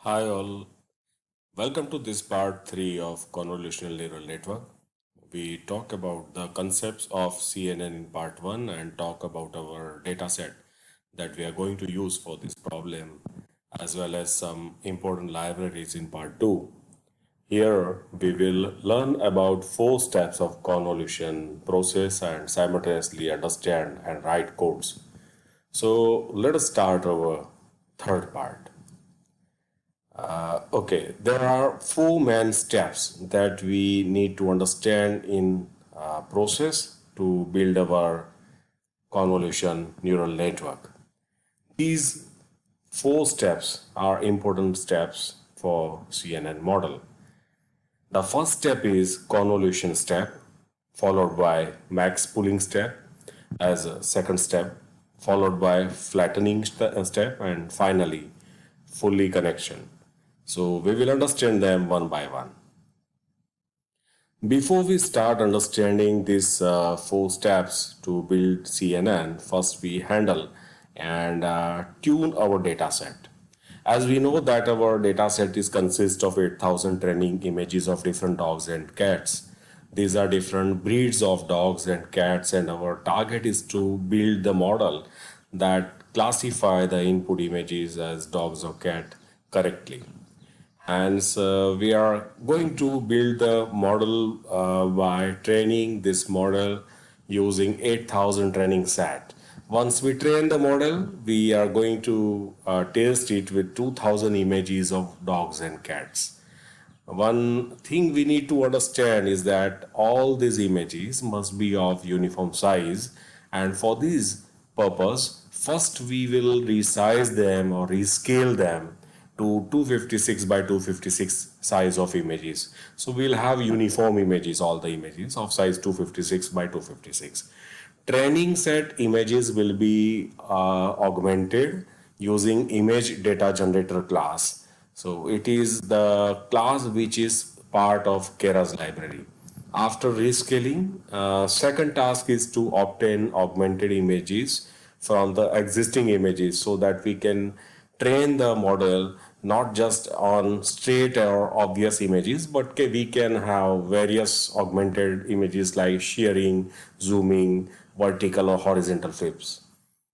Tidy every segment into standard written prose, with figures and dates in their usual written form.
Hi all, welcome to this part 3 of Convolutional Neural Network. We talk about the concepts of CNN in part 1 and talk about our data set that we are going to use for this problem as well as some important libraries in part 2. Here we will learn about 4 steps of convolution process and simultaneously understand and write codes. So let us start our third part. Okay, there are four main steps that we need to understand in process to build our convolution neural network. These four steps are important steps for CNN model. The first step is convolution step, followed by max pooling step as a second step, followed by flattening step, and finally fully connection. So we will understand them one by one. Before we start understanding these four steps to build CNN, first we handle and tune our data set. As we know that our data set is consist of 8,000 training images of different dogs and cats. These are different breeds of dogs and cats, and our target is to build the model that classify the input images as dogs or cat correctly. And so we are going to build the model by training this model using 8,000 training set. Once we train the model, we are going to test it with 2,000 images of dogs and cats. One thing we need to understand is that all these images must be of uniform size, and for this purpose, first we will resize them or rescale them to 256 by 256 size of images. So we'll have uniform images, all the images of size 256 by 256. Training set images will be augmented using image data generator class. So it is the class which is part of Keras library. After rescaling, second task is to obtain augmented images from the existing images so that we can train the model not just on straight or obvious images, but we can have various augmented images like shearing, zooming, vertical or horizontal flips.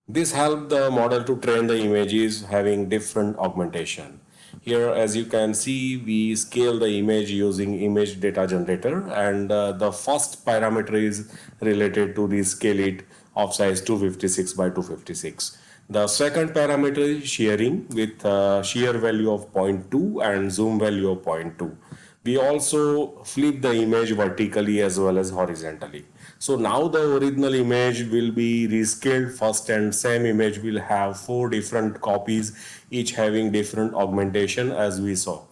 This helped the model to train the images having different augmentation. Here, as you can see, we scale the image using image data generator, and the first parameter is related to rescale it of size 256 by 256. The second parameter is shearing with shear value of 0.2 and zoom value of 0.2. We also flip the image vertically as well as horizontally. So now the original image will be rescaled first, and same image will have four different copies, each having different augmentation as we saw.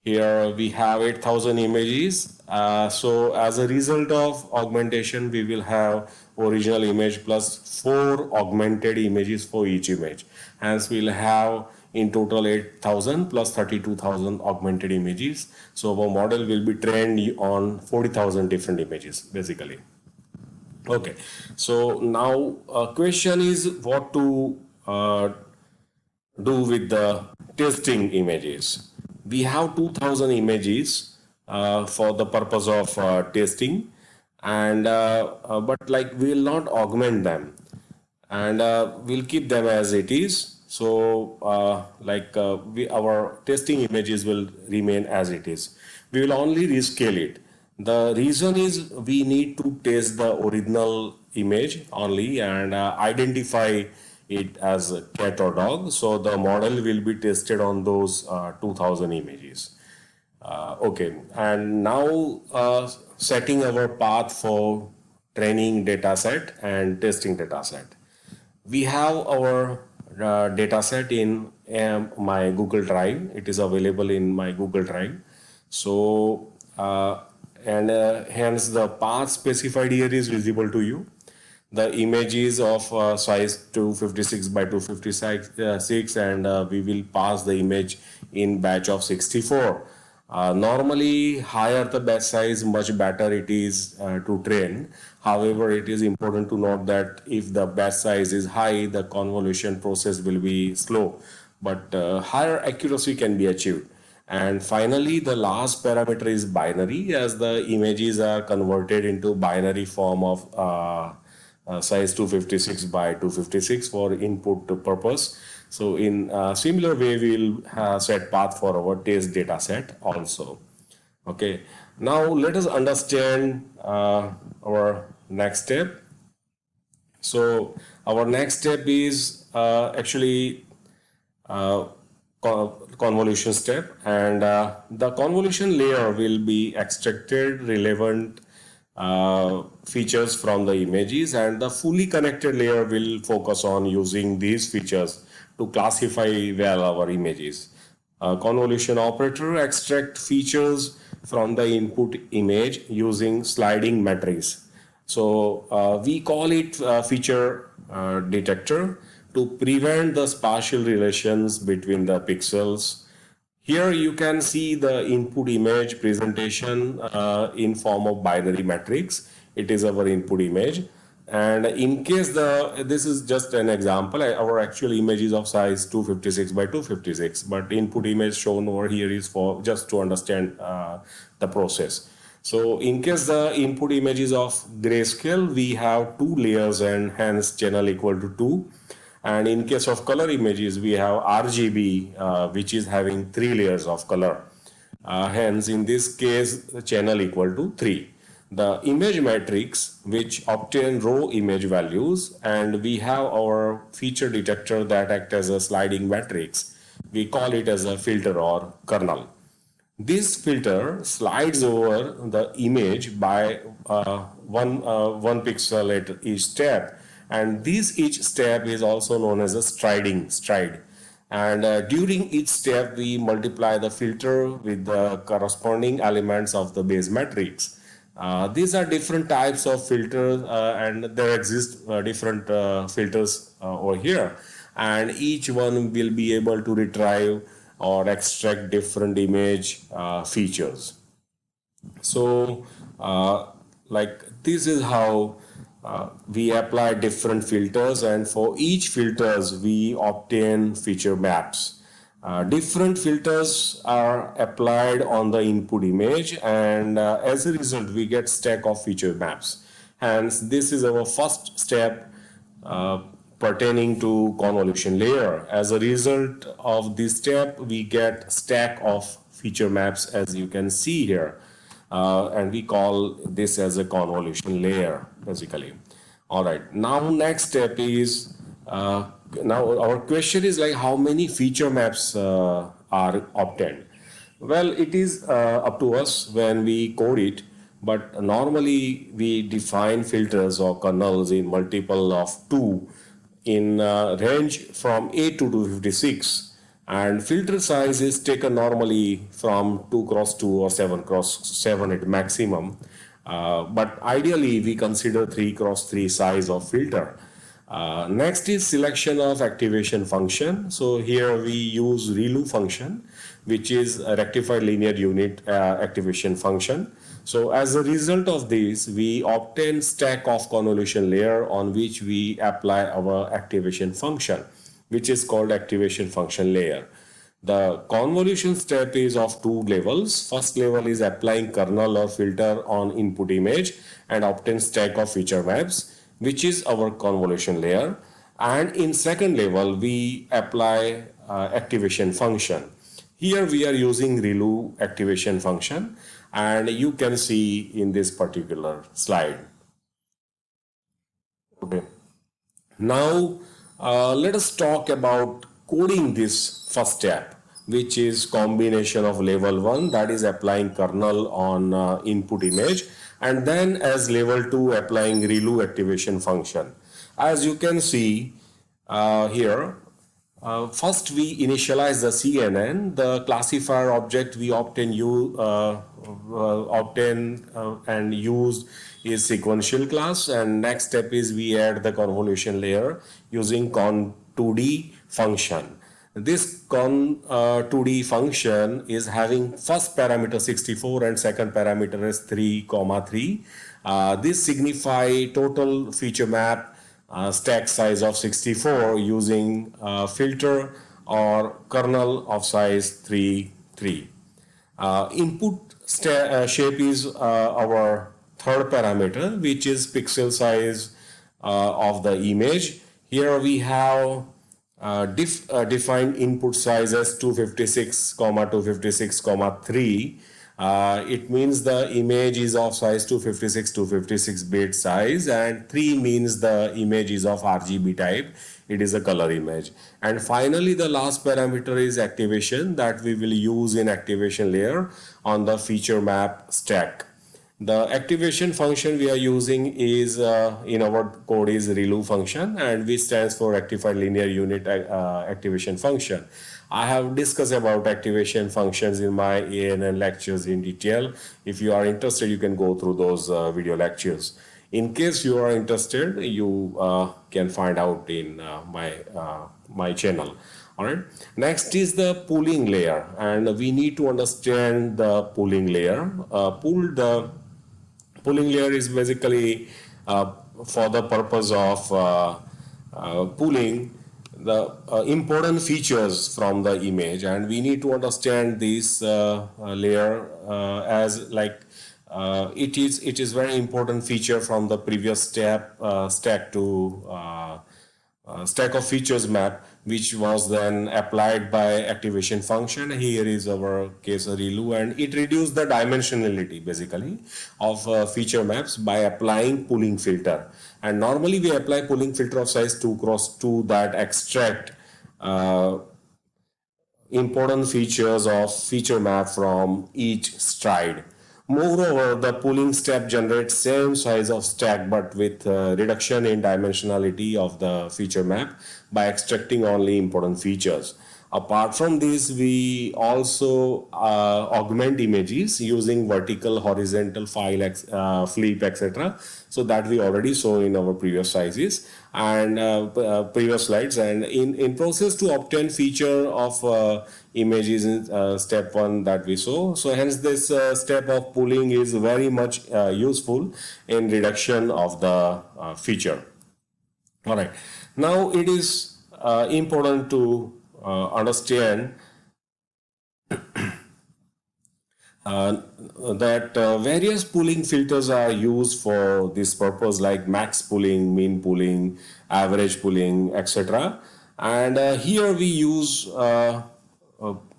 Here we have 8,000 images. So as a result of augmentation, we will have original image plus 4 augmented images for each image. Hence we'll have in total 8,000 plus 32,000 augmented images. So our model will be trained on 40,000 different images basically. Okay, so now question is what to do with the testing images. We have 2,000 images for the purpose of testing, and but like we will not augment them, and we'll keep them as it is. So our testing images will remain as it is. We will only rescale it. The reason is we need to test the original image only and identify it as a cat or dog. So the model will be tested on those 2,000 images. Okay, and now setting our path for training data set and testing data set. We have our data set in my Google Drive. It is available in my Google Drive. So, hence the path specified here is visible to you. The images of size 256 by 256 and we will pass the image in batch of 64. Normally higher the batch size much better it is to train. However, it is important to note that if the batch size is high, the convolution process will be slow. but higher accuracy can be achieved. And finally, the last parameter is binary, as the images are converted into binary form of size 256 by 256 for input purpose. So in a similar way, we'll set path for our test data set also. Okay, now let us understand our next step. So our next step is actually convolution step, and the convolution layer will be extracted relevant features from the images, and the fully connected layer will focus on using these features to classify well our images. Convolution operator extract features from the input image using sliding matrix. So we call it feature detector to prevent the spatial relations between the pixels. Here you can see the input image presentation in form of binary matrix. It is our input image. And in case this is just an example, our actual image is of size 256 by 256, but input image shown over here is for just to understand the process. So in case the input image is of grayscale, we have two layers and hence channel equal to 2. And in case of color images, we have RGB, which is having 3 layers of color. Hence, in this case, the channel equal to 3. The image matrix, which obtain row image values, and we have our feature detector that act as a sliding matrix. We call it as a filter or kernel. This filter slides over the image by one pixel at each step, and this each step is also known as a stride. And during each step, we multiply the filter with the corresponding elements of the base matrix. These are different types of filters, and there exist different filters over here, and each one will be able to retrieve or extract different image features. So like this is how we apply different filters, and for each filters we obtain feature maps. Different filters are applied on the input image, and as a result we get stack of feature maps. Hence this is our first step pertaining to convolution layer. As a result of this step, we get stack of feature maps, as you can see here, and we call this as a convolution layer basically. All right, now next step is now our question is like how many feature maps are obtained. Well, it is up to us when we code it, but normally we define filters or kernels in multiple of 2 in range from 8 to 256, and filter size is taken normally from 2 cross 2 or 7 cross 7 at maximum, but ideally we consider 3 cross 3 size of filter. Next is selection of activation function. So here we use ReLU function, which is a rectified linear unit activation function. So as a result of this, we obtain stack of convolution layer on which we apply our activation function, which is called activation function layer. The convolution step is of 2 levels. First level is applying kernel or filter on input image and obtain stack of feature maps, which is our convolution layer. And in second level, we apply activation function. Here we are using ReLU activation function, and you can see in this particular slide. Okay. Now let us talk about coding this first step, which is combination of level 1, that is applying kernel on input image, and then as level 2 applying ReLU activation function. As you can see here, first we initialize the CNN, the classifier object we obtain and use is sequential class, and next step is we add the convolution layer using con2d function. This con2d function is having first parameter 64 and second parameter is 3,3. This signify total feature map stack size of 64 using filter or kernel of size 3, 3. Input shape is our third parameter, which is pixel size of the image. Here we have defined input size as 256, 256, 3. It means the image is of size 256 bit size, and 3 means the image is of RGB type. It is a color image. And finally, the last parameter is activation that we will use in activation layer on the feature map stack. The activation function we are using is in our code is ReLU function, and which stands for rectified linear unit activation function. I have discussed about activation functions in my ANN lectures in detail. If you are interested, you can go through those video lectures. In case you are interested, you can find out in my channel. All right. Next is the pooling layer, and we need to understand the pooling layer. Pooling layer is basically for the purpose of pooling the important features from the image, and we need to understand this layer as like it is very important feature from the previous stack to stack of features map, which was then applied by activation function. Here is our case ReLU, and it reduced the dimensionality basically of feature maps by applying pooling filter. And normally we apply pooling filter of size 2 cross 2 that extract important features of feature map from each stride. Moreover, the pooling step generates same size of stack but with reduction in dimensionality of the feature map by extracting only important features. Apart from this, we also augment images using vertical, horizontal, flip, etc. So that we already saw in our previous sizes and previous slides. And in process to obtain feature of images in step 1 that we saw. So hence this step of pooling is very much useful in reduction of the feature. All right. Now it is important to understand that various pooling filters are used for this purpose, like max pooling, mean pooling, average pooling, etc. And here we use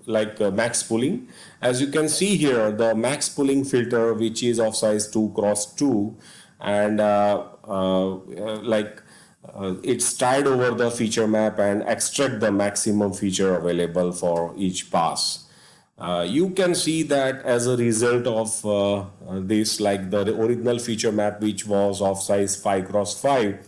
max pooling. As you can see here, the max pooling filter, which is of size 2 cross 2, and it's tied over the feature map and extract the maximum feature available for each pass. You can see that as a result of this, like the original feature map, which was of size 5 cross 5,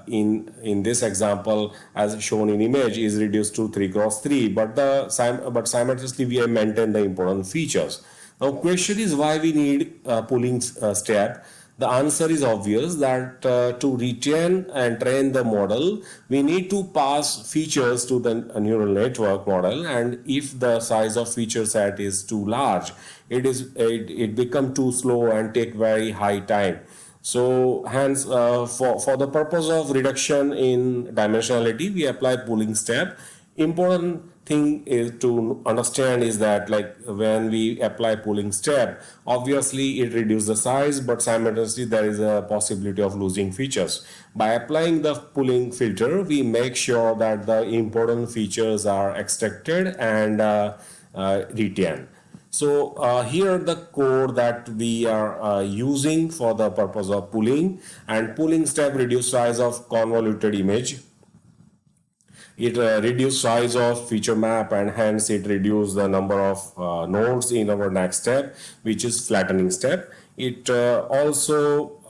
in this example, as shown in image, is reduced to 3 cross 3, but simultaneously we have maintained the important features. Now, question is why we need pooling step. The answer is obvious that to retain and train the model, we need to pass features to the neural network model, and if the size of feature set is too large, it become too slow and take very high time. So hence for the purpose of reduction in dimensionality, we apply pooling step. Important thing is to understand is that, like, when we apply pooling step, obviously it reduces the size, but simultaneously there is a possibility of losing features. By applying the pooling filter, we make sure that the important features are extracted and retained. So here the code that we are using for the purpose of pooling, and pooling step reduce size of convoluted image. It reduce size of feature map, and hence it reduce the number of nodes in our next step, which is flattening step. It also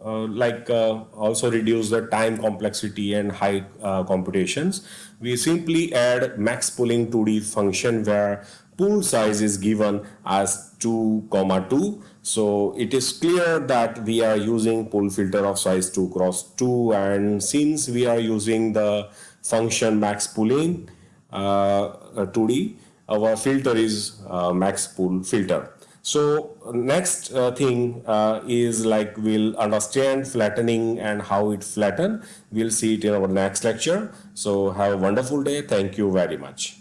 reduce the time complexity and high computations. We simply add max pooling 2D function where pool size is given as 2, 2. So it is clear that we are using pool filter of size 2 cross 2, and since we are using the function max pooling 2D, our filter is max pool filter. So next thing is like we'll understand flattening and how it flatten. We'll see it in our next lecture. So have a wonderful day. Thank you very much.